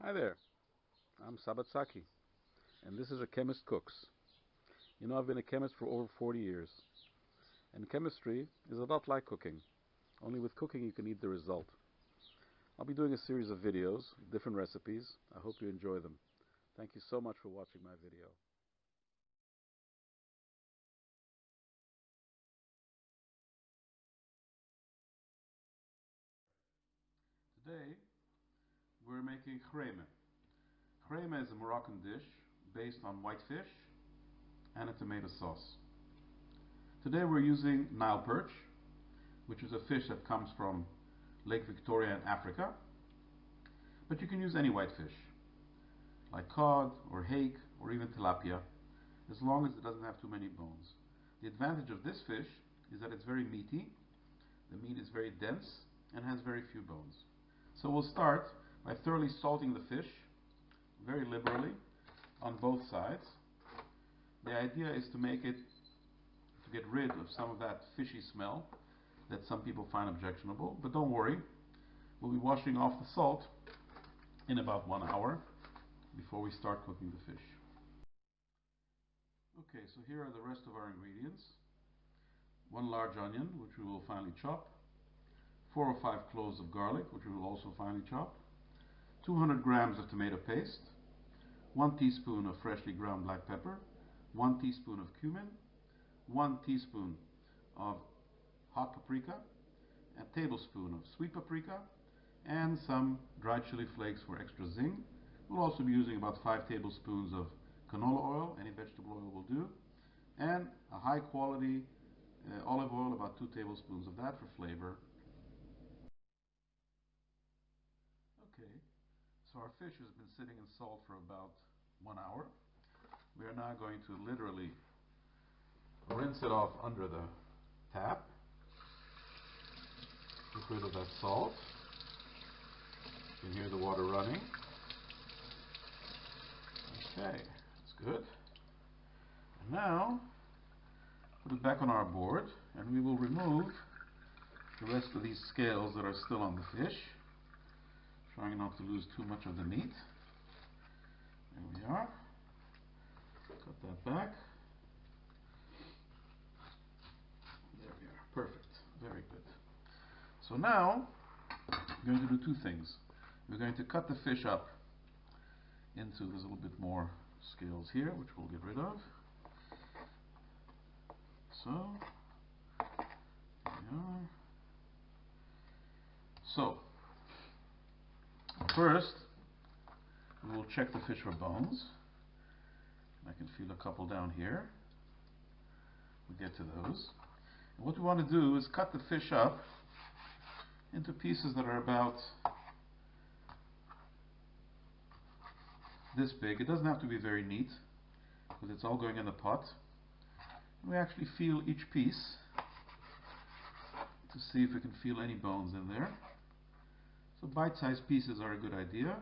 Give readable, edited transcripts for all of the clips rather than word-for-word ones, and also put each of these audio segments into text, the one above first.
Hi there, I'm Sabatsaki, and this is A Chemist Cooks. You know, I've been a chemist for over 40 years, and chemistry is a lot like cooking, only with cooking you can eat the result. I'll be doing a series of videos, different recipes. I hope you enjoy them. Thank you so much for watching my video. Today, we're making chreime. Chreime is a Moroccan dish based on white fish and a tomato sauce. Today we're using Nile perch, which is a fish that comes from Lake Victoria in Africa. But you can use any white fish, like cod or hake or even tilapia, as long as it doesn't have too many bones. The advantage of this fish is that it's very meaty. The meat is very dense and has very few bones. So we'll start by thoroughly salting the fish very liberally on both sides. The idea is to get rid of some of that fishy smell that some people find objectionable, but don't worry, we'll be washing off the salt in about 1 hour before we start cooking the fish. Okay, so here are the rest of our ingredients. 1 large onion, which we will finely chop. 4 or 5 cloves of garlic, which we will also finely chop. 200 grams of tomato paste. 1 teaspoon of freshly ground black pepper. 1 teaspoon of cumin. 1 teaspoon of hot paprika. A tablespoon of sweet paprika. And some dried chili flakes for extra zing. We'll also be using about 5 tablespoons of canola oil. Any vegetable oil will do. And a high quality olive oil, about 2 tablespoons of that for flavor. Okay, so our fish has been sitting in salt for about 1 hour. We are now going to literally rinse it off under the tap. Get rid of that salt. You can hear the water running. Okay, that's good. And now, put it back on our board, and we will remove the rest of these scales that are still on the fish. Trying not to lose too much of the meat. There we are. Cut that back. There we are. Perfect. Very good. So now, we're going to do 2 things. We're going to cut the fish up into, there's a little bit more scales here, which we'll get rid of. So, there we are. So, first, we will check the fish for bones. I can feel a couple down here. We'll get to those. And what we want to do is cut the fish up into pieces that are about this big. It doesn't have to be very neat, because it's all going in the pot. And we actually feel each piece to see if we can feel any bones in there. So bite-sized pieces are a good idea.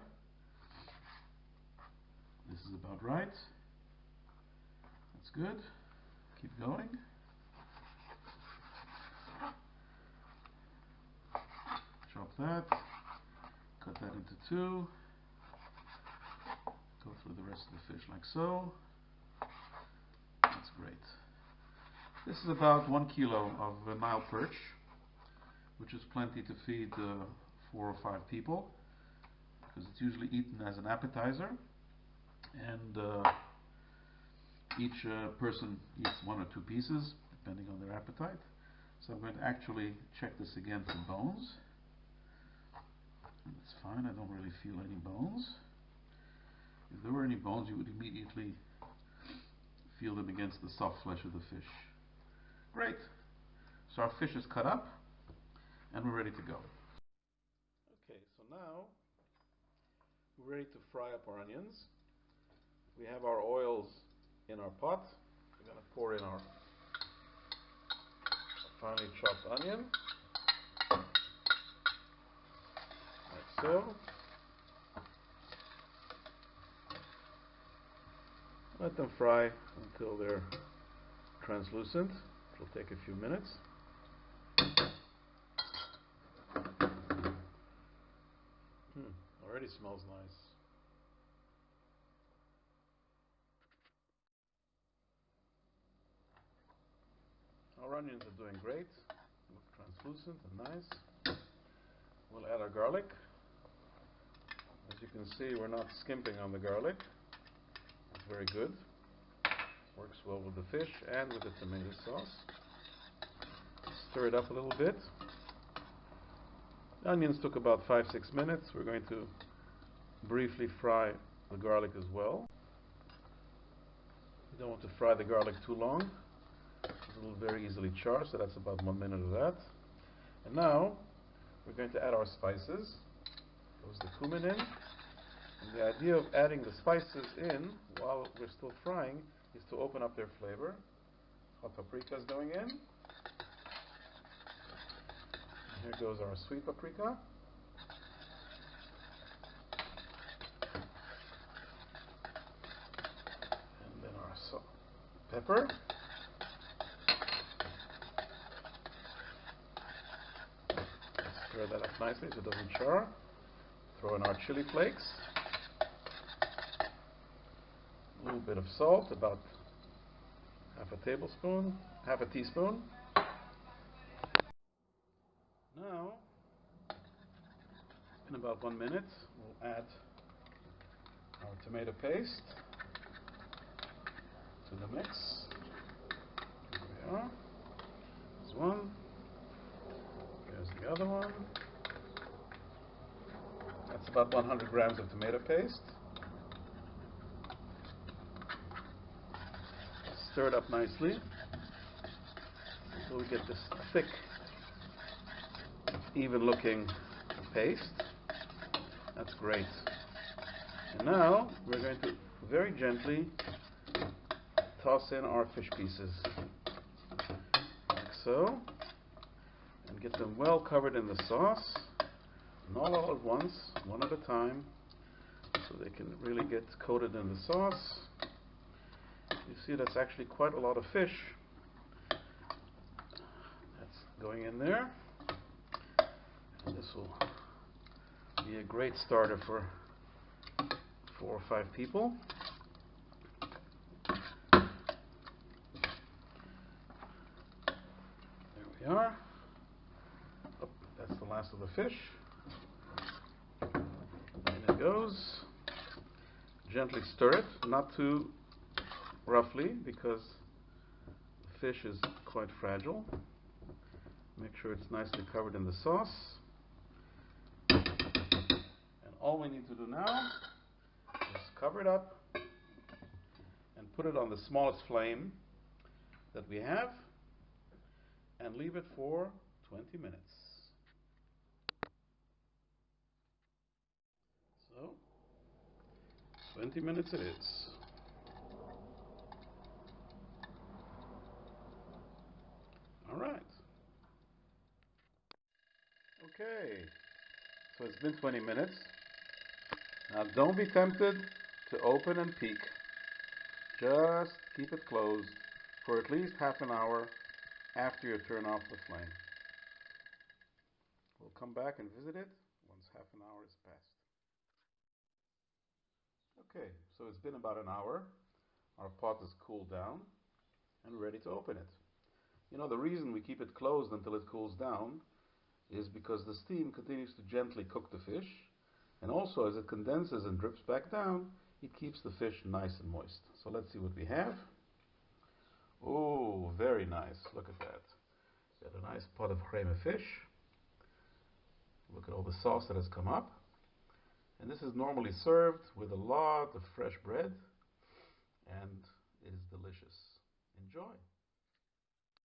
This is about right. That's good. Keep going. Chop that. Cut that into 2. Go through the rest of the fish like so. That's great. This is about 1 kilo of Nile perch, which is plenty to feed 4 or 5 people, because it's usually eaten as an appetizer, and each person eats 1 or 2 pieces depending on their appetite. So I'm going to actually check this again for bones. That's fine, I don't really feel any bones. If there were any bones, you would immediately feel them against the soft flesh of the fish. Great. So our fish is cut up and we're ready to go. Okay, so now we're ready to fry up our onions. We have our oils in our pot. We're going to pour in our finely chopped onion, like so. Let them fry until they're translucent. It'll take a few minutes. Already smells nice. Our onions are doing great. Look translucent and nice. We'll add our garlic. As you can see, we're not skimping on the garlic. It's very good. Works well with the fish and with the tomato sauce. Stir it up a little bit. The onions took about 5-6 minutes. We're going to briefly fry the garlic as well. You don't want to fry the garlic too long. It will very easily char, so that's about 1 minute of that. And now we're going to add our spices. Goes the cumin in. And the idea of adding the spices in while we're still frying is to open up their flavor. Hot paprika is going in. And here goes our sweet paprika. And then our pepper. Stir that up nicely so it doesn't char. Throw in our chili flakes. A little bit of salt, about half a teaspoon. Now, in about 1 minute, we'll add our tomato paste to the mix. Here we are. There's one. There's the other one. That's about 100 grams of tomato paste. Stir it up nicely until we get this thick, even looking paste. That's great. And now we're going to very gently toss in our fish pieces, like so, and get them well covered in the sauce, not all at once, one at a time, so they can really get coated in the sauce. You see that's actually quite a lot of fish that's going in there. And this will be a great starter for 4 or 5 people. There we are. Oh, that's the last of the fish. In it goes. Gently stir it, not too roughly, because the fish is quite fragile. Make sure it's nicely covered in the sauce. And all we need to do now is cover it up and put it on the smallest flame that we have and leave it for 20 minutes. So, 20 minutes it is. All right. Okay. So it's been 20 minutes. Now don't be tempted to open and peek. Just keep it closed for at least half an hour after you turn off the flame. We'll come back and visit it once half an hour is passed. Okay, so it's been about an hour. Our pot is cooled down and ready to open it. You know, the reason we keep it closed until it cools down is because the steam continues to gently cook the fish, and also as it condenses and drips back down, it keeps the fish nice and moist. So let's see what we have. Oh, very nice. Look at that. Got a nice pot of Chraime fish. Look at all the sauce that has come up. And this is normally served with a lot of fresh bread, and it is delicious. Enjoy.